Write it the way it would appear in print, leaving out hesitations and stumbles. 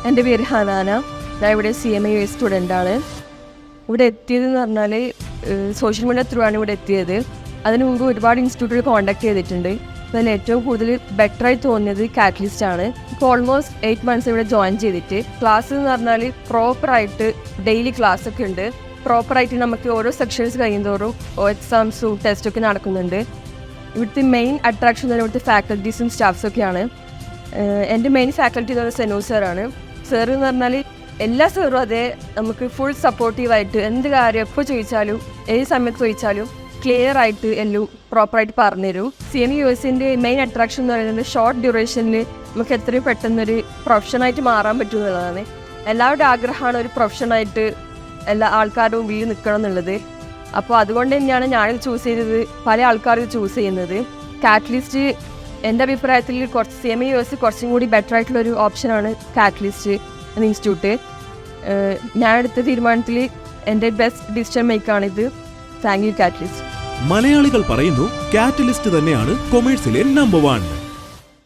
എൻ്റെ പേര് ഹനാന. ഞാൻ ഇവിടെ CMA സ്റ്റുഡൻ്റാണ്. ഇവിടെ എത്തിയതെന്ന് പറഞ്ഞാൽ സോഷ്യൽ മീഡിയ ത്രൂ ആണ് ഇവിടെ എത്തിയത്. അതിനു മുമ്പ് ഒരുപാട് ഇൻസ്റ്റിറ്റ്യൂട്ടുകൾ കോൺടാക്ട് ചെയ്തിട്ടുണ്ട്. അതിൽ ഏറ്റവും കൂടുതൽ ബെറ്ററായി തോന്നിയത് കാറ്റലിസ്റ്റ് ആണ്. ഇപ്പോൾ ഓൾമോസ്റ്റ് 8 months ഇവിടെ ജോയിൻ ചെയ്തിട്ട് ക്ലാസ് എന്ന് പറഞ്ഞാൽ പ്രോപ്പറായിട്ട് ഡെയിലി ക്ലാസ് ഒക്കെ ഉണ്ട്. പ്രോപ്പറായിട്ട് നമുക്ക് ഓരോ സെക്ഷൻസ് കഴിയുന്തോറും എക്സാംസും ടെസ്റ്റൊക്കെ നടക്കുന്നുണ്ട്. ഇവിടുത്തെ മെയിൻ അട്രാക്ഷൻ എന്ന് പറയുന്നത് ഇവിടുത്തെ ഫാക്കൽറ്റീസും സ്റ്റാഫ്സൊക്കെയാണ്. എൻ്റെ മെയിൻ ഫാക്കൽറ്റി എന്ന് പറയുന്നത് സെനു സാറാണ്. സാർ എന്ന് പറഞ്ഞാൽ എല്ലാ സാറും അതേ നമുക്ക് ഫുൾ സപ്പോർട്ടീവായിട്ട് എന്ത് കാര്യം എപ്പോൾ ചോദിച്ചാലും ഏത് സമയത്ത് ചോദിച്ചാലും ക്ലിയർ ആയിട്ട് എല്ലാം പ്രോപ്പറായിട്ട് പറഞ്ഞുതരും. CMA USൻ്റെ മെയിൻ അട്രാക്ഷൻ എന്ന് പറയുന്നത് ഷോർട്ട് ഡ്യൂറേഷനിൽ നമുക്ക് എത്രയും പെട്ടെന്നൊരു പ്രൊഫഷനായിട്ട് മാറാൻ പറ്റും എന്നുള്ളതാണ്. എല്ലാവരുടെ ആഗ്രഹമാണ് ഒരു പ്രൊഫഷനായിട്ട് എല്ലാ ആൾക്കാരും വീട് നിൽക്കണം എന്നുള്ളത്. അപ്പോൾ അതുകൊണ്ട് തന്നെയാണ് ഞാനിത് ചൂസ് ചെയ്തത്, പല ആൾക്കാരും ചൂസ് ചെയ്യുന്നത്. കാറ്റലിസ്റ്റ് എൻ്റെ അഭിപ്രായത്തിൽ CMA US കുറച്ചും കൂടി ബെറ്റർ ആയിട്ടുള്ളൊരു ഓപ്ഷനാണ് കാറ്റലിസ്റ്റ് എന്ന ഇൻസ്റ്റിറ്റ്യൂട്ട്. ഞാൻ എടുത്ത തീരുമാനത്തിൽ എൻ്റെ ബെസ്റ്റ് ഡിസിഷൻ മേക്കാണിത്. Thank you Catalyst. മലയാളികൾ പറയുന്നു കാറ്റലിസ്റ്റ് തന്നെയാണ് കൊമേഴ്സിലെ നമ്പർ 1.